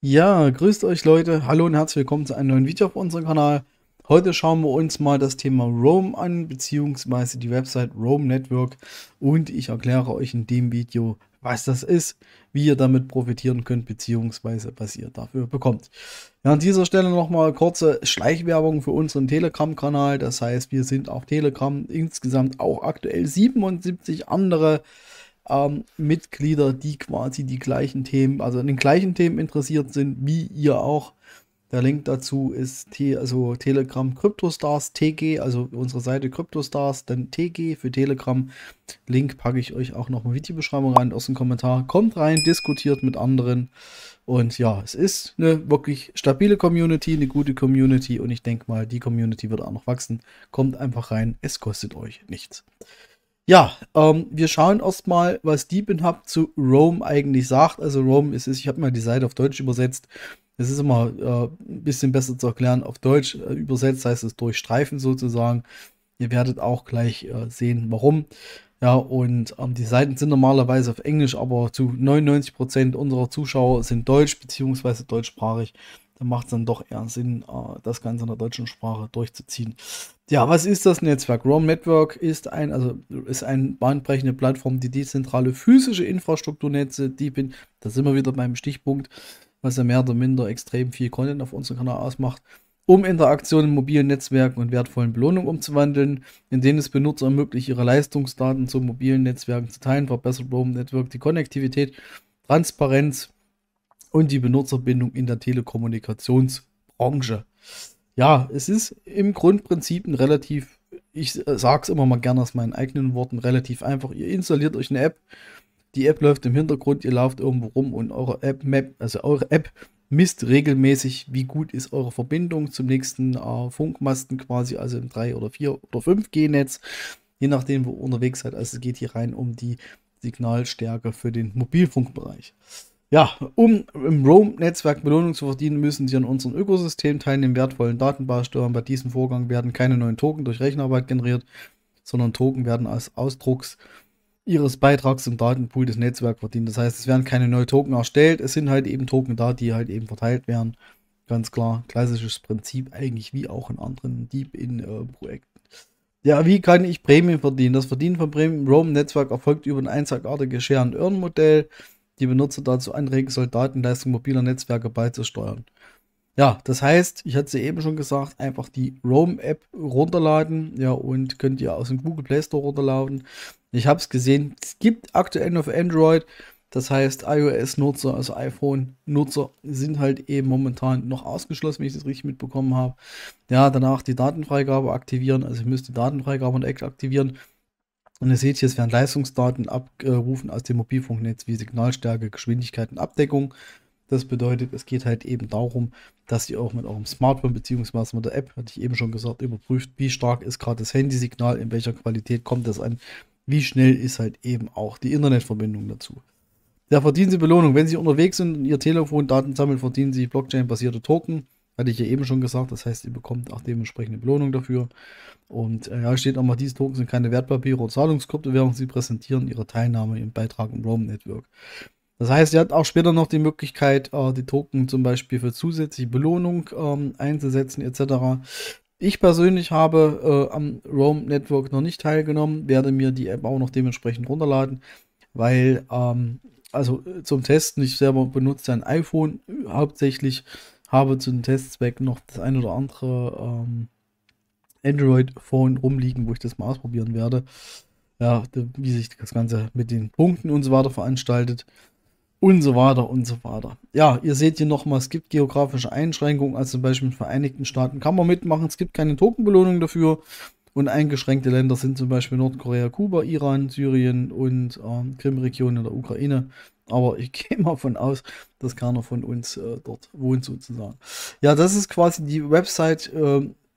Ja, grüßt euch Leute. Hallo und herzlich willkommen zu einem neuen Video auf unserem Kanal. Heute schauen wir uns mal das Thema Roam an, beziehungsweise die Website Roam Network. Und ich erkläre euch in dem Video, was das ist, wie ihr damit profitieren könnt, beziehungsweise was ihr dafür bekommt. Ja, an dieser Stelle nochmal kurze Schleichwerbung für unseren Telegram-Kanal. Das heißt, wir sind auf Telegram insgesamt auch aktuell 77 andere Mitglieder, die quasi die gleichen Themen, also an den gleichen Themen interessiert sind, wie ihr auch. Der Link dazu ist also Telegram Cryptostars TG, also unsere Seite Cryptostars, dann TG für Telegram. Link packe ich euch auch noch in die Videobeschreibung rein aus dem Kommentar. Kommt rein, diskutiert mit anderen. Und ja, es ist eine wirklich stabile Community, eine gute Community und ich denke mal, die Community wird auch noch wachsen. Kommt einfach rein, es kostet euch nichts. Ja, wir schauen erstmal, was Deepin Hub zu Roam eigentlich sagt. Also Roam ich habe mal die Seite auf Deutsch übersetzt. Es ist immer ein bisschen besser zu erklären. Auf Deutsch übersetzt heißt es durchstreifen sozusagen. Ihr werdet auch gleich sehen, warum. Ja, und die Seiten sind normalerweise auf Englisch, aber zu 99% unserer Zuschauer sind deutsch bzw. deutschsprachig. Da macht es dann doch eher Sinn, das Ganze in der deutschen Sprache durchzuziehen. Ja, was ist das Netzwerk? Roam Network ist eine bahnbrechende Plattform, die dezentrale physische Infrastrukturnetze, da sind wir wieder beim Stichpunkt, was ja mehr oder minder extrem viel Content auf unserem Kanal ausmacht, um Interaktionen in mobilen Netzwerken und wertvollen Belohnungen umzuwandeln, in denen es Benutzer ermöglicht, ihre Leistungsdaten zu mobilen Netzwerken zu teilen, verbessert Roam Network die Konnektivität, Transparenz und die Benutzerbindung in der Telekommunikationsbranche. Ja, es ist im Grundprinzip ein relativ, ich sage es immer mal gerne aus meinen eigenen Worten, relativ einfach. Ihr installiert euch eine App, die App läuft im Hintergrund, ihr lauft irgendwo rum und eure App misst regelmäßig, wie gut ist eure Verbindung zum nächsten Funkmasten quasi, also im 3 oder 4 oder 5G-Netz, je nachdem, wo ihr unterwegs seid. Also es geht hier rein um die Signalstärke für den Mobilfunkbereich. Ja, um im Roam-Netzwerk Belohnung zu verdienen, müssen Sie an unserem Ökosystem teilnehmen, wertvollen Datenbausteuern. Bei diesem Vorgang werden keine neuen Token durch Rechenarbeit generiert, sondern Token werden als Ausdrucks Ihres Beitrags zum Datenpool des Netzwerks verdient. Das heißt, es werden keine neuen Token erstellt, es sind halt eben Token da, die halt eben verteilt werden. Ganz klar, klassisches Prinzip eigentlich wie auch in anderen Deep-In-Projekten. Ja, wie kann ich Prämien verdienen? Das Verdienen von Prämien im Roam-Netzwerk erfolgt über ein einzigartiges Share-and-Earn-Modell, die Benutzer dazu anregen soll, Datenleistung mobiler Netzwerke beizusteuern. Ja, das heißt, ich hatte es ja eben schon gesagt, einfach die Roam-App runterladen, ja, und könnt ihr aus dem Google Play Store runterladen. Ich habe es gesehen, es gibt aktuell nur für Android, das heißt iOS-Nutzer, also iPhone-Nutzer sind halt eben momentan noch ausgeschlossen, wenn ich das richtig mitbekommen habe. Ja, danach die Datenfreigabe aktivieren, also ihr müsst die Datenfreigabe und Act aktivieren. Und ihr seht hier, es werden Leistungsdaten abgerufen aus dem Mobilfunknetz wie Signalstärke, Geschwindigkeit und Abdeckung. Das bedeutet, es geht halt eben darum, dass ihr auch mit eurem Smartphone bzw. mit der App, hatte ich eben schon gesagt, überprüft, wie stark ist gerade das Handysignal, in welcher Qualität kommt das an, wie schnell ist halt eben auch die Internetverbindung dazu. Da verdienen Sie Belohnung. Wenn Sie unterwegs sind und Ihr Telefon Daten sammeln, verdienen Sie Blockchain-basierte Token. Hatte ich ja eben schon gesagt. Das heißt, ihr bekommt auch dementsprechende Belohnung dafür. Und ja, steht auch mal, diese Tokens sind keine Wertpapiere oder Zahlungskryptowährungen. Sie präsentieren Ihre Teilnahme im Beitrag im Roam Network. Das heißt, ihr habt auch später noch die Möglichkeit, die Token zum Beispiel für zusätzliche Belohnung einzusetzen etc. Ich persönlich habe am Roam Network noch nicht teilgenommen, werde mir die App auch noch dementsprechend runterladen, weil also zum Testen, ich selber benutze ein iPhone hauptsächlich, habe zu den Testzwecken noch das ein oder andere Android-Phone rumliegen, wo ich das mal ausprobieren werde. Ja, wie sich das Ganze mit den Punkten und so weiter veranstaltet und so weiter und so weiter. Ja, ihr seht hier nochmal, es gibt geografische Einschränkungen, also zum Beispiel in den Vereinigten Staaten kann man mitmachen, es gibt keine Tokenbelohnung dafür und eingeschränkte Länder sind zum Beispiel Nordkorea, Kuba, Iran, Syrien und Krimregion in der Ukraine. Aber ich gehe mal von aus, dass keiner von uns dort wohnt sozusagen. Ja, das ist quasi die Website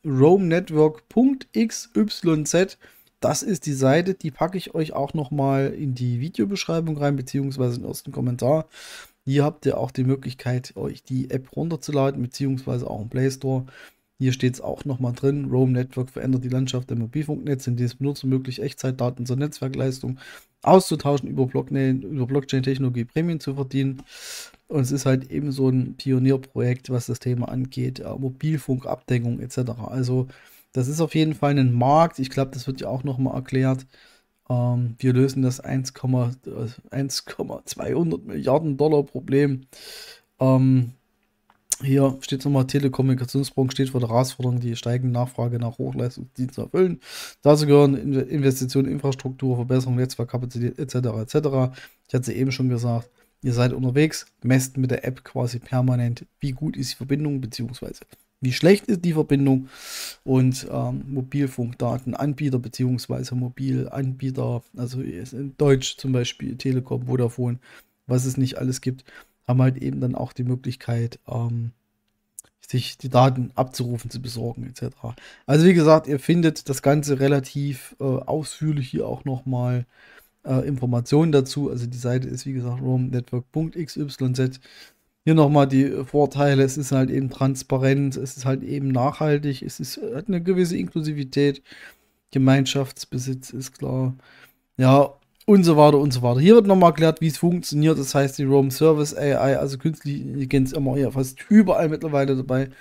roamnetwork.xyz. Das ist die Seite, die packe ich euch auch nochmal in die Videobeschreibung rein, beziehungsweise in den ersten Kommentar. Hier habt ihr auch die Möglichkeit, euch die App runterzuladen, beziehungsweise auch im Play Store. Hier steht es auch nochmal drin, Roam Network verändert die Landschaft der Mobilfunknetze, indem es Benutzer möglich Echtzeitdaten zur Netzwerkleistung auszutauschen, über Blockchain-Technologie Prämien zu verdienen. Und es ist halt eben so ein Pionierprojekt, was das Thema angeht, Mobilfunkabdeckung etc. Also das ist auf jeden Fall ein Markt. Ich glaube, das wird ja auch nochmal erklärt. Wir lösen das 1,200 Milliarden Dollar Problem. Hier steht nochmal, Telekommunikationsbranche steht vor der Herausforderung, die steigende Nachfrage nach Hochleistungsdiensten zu erfüllen. Dazu gehören Investitionen in Infrastruktur, Verbesserung Netzwerkkapazität etc. etc. Ich hatte es eben schon gesagt, ihr seid unterwegs, messt mit der App quasi permanent, wie gut ist die Verbindung, beziehungsweise wie schlecht ist die Verbindung, und Mobilfunkdatenanbieter beziehungsweise Mobilanbieter, also in Deutsch zum Beispiel Telekom, Vodafone, was es nicht alles gibt, haben halt eben dann auch die Möglichkeit, sich die Daten abzurufen, zu besorgen etc. Also wie gesagt, ihr findet das Ganze relativ ausführlich hier auch nochmal Informationen dazu. Also die Seite ist wie gesagt roamnetwork.xyz. Hier nochmal die Vorteile, es ist halt eben transparent, es ist halt eben nachhaltig, hat eine gewisse Inklusivität, Gemeinschaftsbesitz ist klar, ja, und so weiter und so weiter. Hier wird nochmal erklärt, wie es funktioniert, das heißt die Roam Service AI, also künstliche Intelligenz, immer ja fast überall mittlerweile dabei,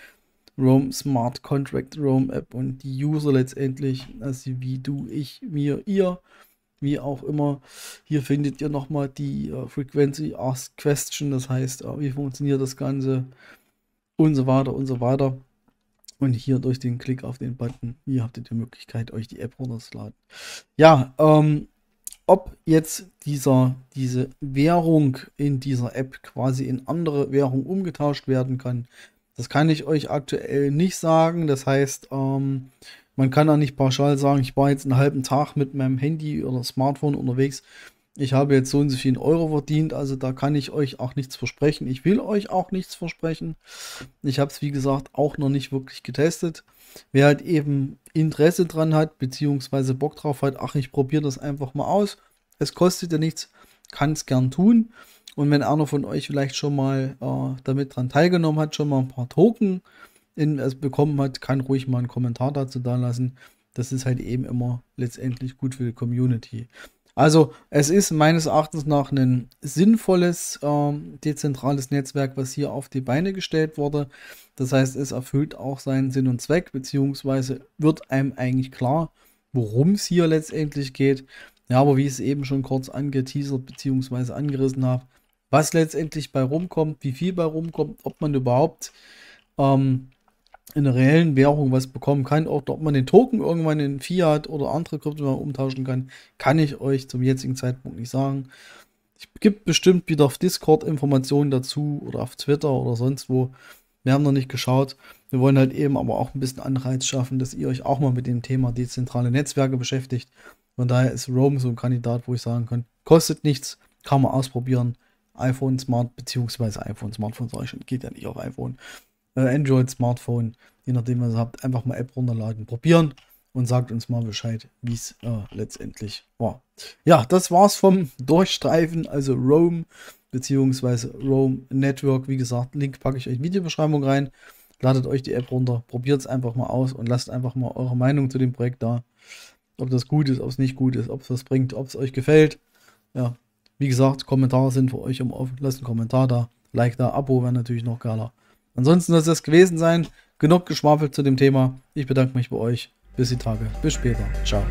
Roam Smart Contract, Roam App und die User letztendlich, also wie du, ich, mir, ihr, wie auch immer. Hier findet ihr nochmal die Frequency Asked Question, das heißt, wie funktioniert das Ganze und so weiter und so weiter. Und hier durch den Klick auf den Button, hier habt ihr die Möglichkeit, euch die App runterzuladen. Ja, ob jetzt diese Währung in dieser App quasi in andere Währung umgetauscht werden kann, das kann ich euch aktuell nicht sagen. Das heißt, man kann auch nicht pauschal sagen, ich war jetzt einen halben Tag mit meinem Handy oder Smartphone unterwegs. Ich habe jetzt so und so viel Euro verdient, also da kann ich euch auch nichts versprechen. Ich will euch auch nichts versprechen. Ich habe es, wie gesagt, auch noch nicht wirklich getestet. Wer halt eben Interesse dran hat, beziehungsweise Bock drauf hat, ach, ich probiere das einfach mal aus. Es kostet ja nichts, kann es gern tun. Und wenn einer von euch vielleicht schon mal damit dran teilgenommen hat, schon mal ein paar Token bekommen hat, kann ruhig mal einen Kommentar dazu da lassen. Das ist halt eben immer letztendlich gut für die Community. Also es ist meines Erachtens nach ein sinnvolles, dezentrales Netzwerk, was hier auf die Beine gestellt wurde. Das heißt, es erfüllt auch seinen Sinn und Zweck, beziehungsweise wird einem eigentlich klar, worum es hier letztendlich geht. Ja, aber wie ich es eben schon kurz angeteasert beziehungsweise angerissen habe, was letztendlich bei rumkommt, wie viel bei rumkommt, ob man überhaupt in der reellen Währung was bekommen kann, auch ob man den Token irgendwann in Fiat oder andere Kryptowährungen umtauschen kann ich euch zum jetzigen Zeitpunkt nicht sagen. Es gibt bestimmt wieder auf Discord Informationen dazu oder auf Twitter oder sonst wo. Wir haben noch nicht geschaut. Wir wollen halt eben aber auch ein bisschen Anreiz schaffen, dass ihr euch auch mal mit dem Thema dezentrale Netzwerke beschäftigt. Von daher ist Roam so ein Kandidat, wo ich sagen kann, kostet nichts, kann man ausprobieren. iPhone Smart, beziehungsweise iPhone Smartphone, sage ich schon, geht ja nicht auf iPhone. Android Smartphone, je nachdem was ihr habt, einfach mal App runterladen, probieren und sagt uns mal Bescheid, wie es letztendlich war. Ja, das war's vom Durchstreifen, also Roam beziehungsweise Roam Network. Wie gesagt, Link packe ich euch in die Videobeschreibung rein. Ladet euch die App runter, probiert es einfach mal aus und lasst einfach mal eure Meinung zu dem Projekt da. Ob das gut ist, ob es nicht gut ist, ob es was bringt, ob es euch gefällt. Ja, wie gesagt, Kommentare sind für euch immer offen. Lasst einen Kommentar da, Like da, Abo wäre natürlich noch geiler. Ansonsten soll es das gewesen sein. Genug geschwafelt zu dem Thema. Ich bedanke mich bei euch. Bis die Tage. Bis später. Ciao.